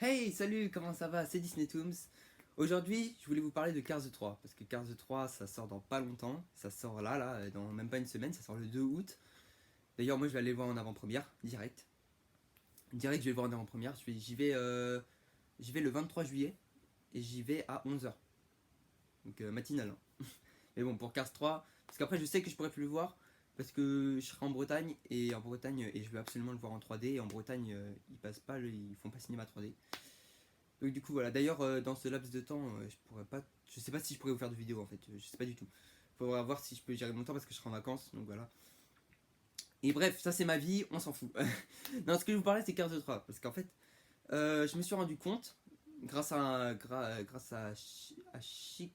Hey, salut, comment ça va? C'est Disney Toons. Aujourd'hui, je voulais vous parler de Cars 3, parce que Cars 3, ça sort dans pas longtemps. Ça sort là, dans même pas une semaine, ça sort le 2 août. D'ailleurs, moi, je vais aller le voir en avant-première, direct. Direct, je vais le voir en avant-première. J'y vais le 23 juillet, et j'y vais à 11 h. Donc, matinale. Hein. Mais bon, pour Cars 3, parce qu'après, je sais que je pourrais plus le voir, parce que je serai en Bretagne, et je veux absolument le voir en 3D, et en Bretagne, ils font pas cinéma 3D. Donc du coup voilà, d'ailleurs dans ce laps de temps, je sais pas si je pourrais vous faire de vidéo en fait, je sais pas du tout. Faudra voir si je peux gérer mon temps parce que je serai en vacances, donc voilà. Et bref, ça c'est ma vie, on s'en fout. Non, ce que je vous parlais c'est Cars 3, parce qu'en fait, je me suis rendu compte, grâce à Chic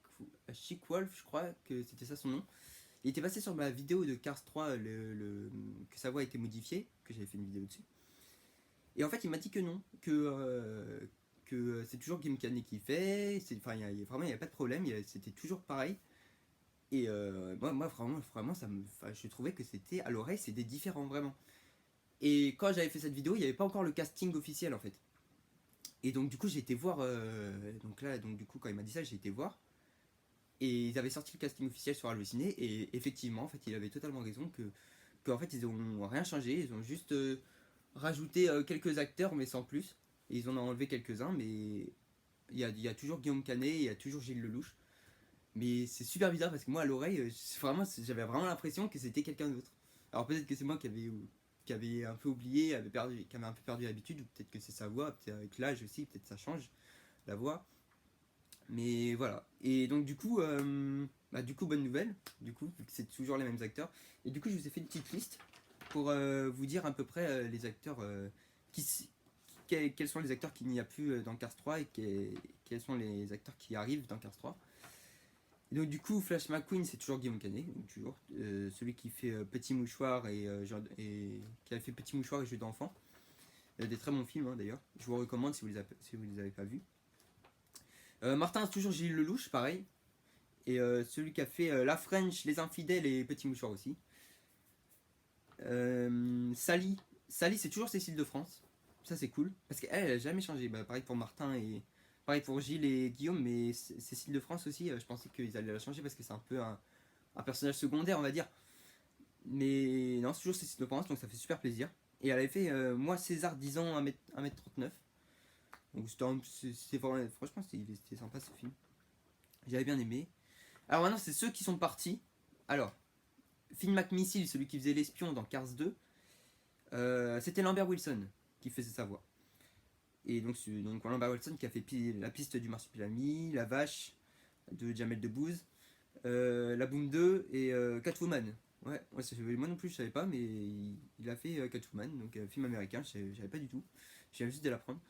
Wolf, je crois que c'était ça son nom. Il était passé sur ma vidéo de Cars 3, que sa voix a été modifiée, que j'avais fait une vidéo dessus. Et en fait, il m'a dit que non, que c'est toujours Game Canet qui fait, enfin, vraiment, il n'y a pas de problème, c'était toujours pareil. Et moi vraiment je trouvais que c'était, à l'oreille, c'était différent, vraiment. Et quand j'avais fait cette vidéo, il n'y avait pas encore le casting officiel, en fait. Et donc, du coup, j'ai été voir, donc du coup, quand il m'a dit ça, j'ai été voir. Et ils avaient sorti le casting officiel sur Halluciné, et effectivement, en fait, il avait totalement raison en fait, ils ont rien changé, ils ont juste rajouté quelques acteurs, mais sans plus. Et ils en ont enlevé quelques-uns, mais il y a toujours Guillaume Canet, il y a toujours Gilles Lelouch. Mais c'est super bizarre parce que moi, à l'oreille, j'avais vraiment l'impression que c'était quelqu'un d'autre. Alors peut-être que c'est moi qui avait un peu oublié, qui avait un peu perdu l'habitude, ou peut-être que c'est sa voix, peut-être avec l'âge aussi, peut-être ça change la voix. Mais voilà. Et donc du coup bonne nouvelle, du coup, vu que c'est toujours les mêmes acteurs. Et du coup, je vous ai fait une petite liste pour vous dire à peu près les acteurs qui, quels sont les acteurs qu'il n'y a plus dans Cars 3 et quels sont les acteurs qui arrivent dans Cars 3. Et donc du coup, Flash McQueen, c'est toujours Guillaume Canet, donc toujours celui qui fait Petit Mouchoir et qui a fait Petit Mouchoir et Jeux d'enfant. Des très bons films hein, d'ailleurs. Je vous recommande si vous les avez pas vus. Martin, c'est toujours Gilles Lelouch, pareil. Et celui qui a fait La French, Les Infidèles et Petit Mouchoir aussi. Sally, c'est toujours Cécile de France. Ça c'est cool parce qu'elle elle a jamais changé. Bah, pareil pour Martin et pareil pour Gilles et Guillaume, mais Cécile de France aussi. Je pensais qu'ils allaient la changer parce que c'est un peu un personnage secondaire, on va dire. Mais non, c'est toujours Cécile de France, donc ça fait super plaisir. Et elle avait fait moi César 10 ans 1m39. Donc franchement c'était sympa ce film. J'avais bien aimé. Alors maintenant c'est ceux qui sont partis. Alors Finn McMissile, celui qui faisait l'espion dans Cars 2, c'était Lambert Wilson qui faisait sa voix. Et donc Lambert Wilson qui a fait La piste du marsupilami, La vache de Jamel Debbouze, La Boom 2 et Catwoman. Ouais, moi non plus je savais pas, mais il a fait Catwoman, donc film américain, je savais pas du tout. Je viens juste de l'apprendre.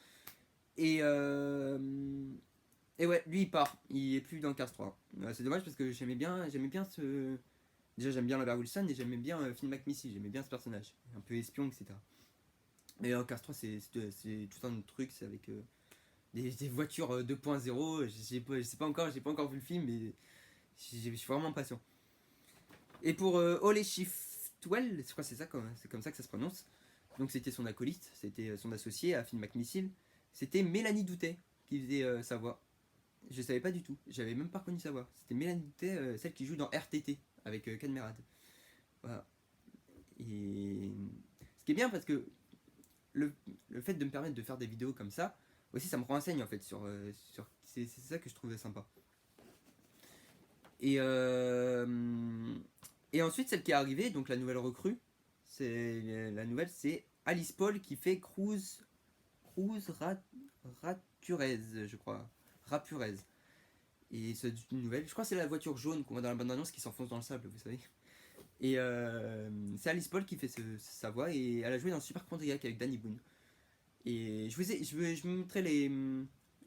Et, et ouais, lui il part, il est plus dans Cars 3. C'est dommage parce que j'aimais bien ce. Déjà j'aime bien Lambert Wilson et j'aimais bien Finn McMissile, j'aimais bien ce personnage, un peu espion, etc. Mais Cars 3 c'est tout un autre truc, c'est avec des voitures 2.0, j'ai pas encore vu le film, mais je suis vraiment impatient. Et pour Ole Shiftwell, je crois que c'est comme ça que ça se prononce, donc c'était son acolyte, c'était son associé à Finn McMissile, c'était Mélanie Doutet qui faisait sa voix. Je savais pas du tout, j'avais même pas reconnu sa voix. C'était Mélanie Doutet, celle qui joue dans RTT avec Cadmerade. Voilà. Et ce qui est bien parce que le, le fait de me permettre de faire des vidéos comme ça, aussi ça me renseigne en fait c'est ça que je trouvais sympa. Et, et ensuite celle qui est arrivée, donc la nouvelle recrue, c'est Alice Paul qui fait Raturez, je crois. Rapurez. Et c'est une nouvelle, je crois que c'est la voiture jaune qu'on voit dans la bande-annonce qui s'enfonce dans le sable, vous savez. Et c'est Alice Paul qui fait sa voix et elle a joué dans Super Quadrillac avec Danny Boone. Et je vous montrerai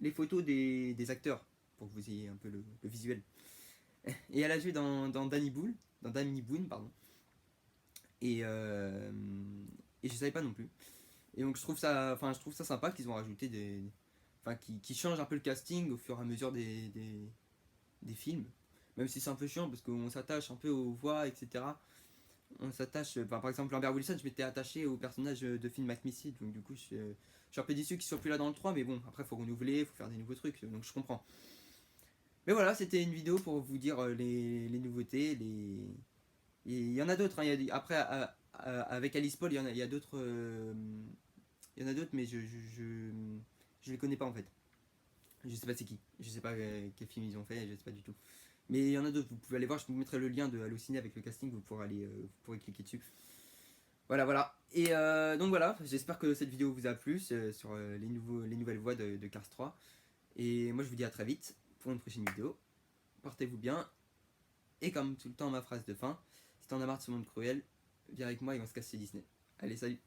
les photos des acteurs pour que vous ayez un peu le visuel. Et elle a joué dans Danny Boone, pardon. Et je savais pas non plus. Et donc je trouve ça sympa qu'ils ont rajouté qui changent un peu le casting au fur et à mesure des films. Même si c'est un peu chiant parce qu'on s'attache un peu aux voix, etc. On s'attache, par exemple Lambert Wilson, je m'étais attaché au personnage de Finn McMissile, donc du coup je suis un peu déçu qu'ils soient plus là dans le 3, mais bon, après faut renouveler, faut faire des nouveaux trucs, donc je comprends. Mais voilà, c'était une vidéo pour vous dire les nouveautés, il y en a d'autres, hein, après avec Alice Paul, il y a d'autres, il y en a d'autres, mais je les connais pas en fait. Je sais pas c'est qui, je sais pas quel film ils ont fait, je sais pas du tout. Mais il y en a d'autres, vous pouvez aller voir, je vous mettrai le lien de Allociné avec le casting, vous pourrez aller, vous pourrez cliquer dessus. Voilà, voilà. Et donc voilà, j'espère que cette vidéo vous a plu sur les nouvelles voix de Cars 3. Et moi je vous dis à très vite pour une prochaine vidéo. Portez-vous bien. Et comme tout le temps, ma phrase de fin, si t'en as marre de ce monde cruel, viens avec moi et on se casse chez Disney. Allez, salut!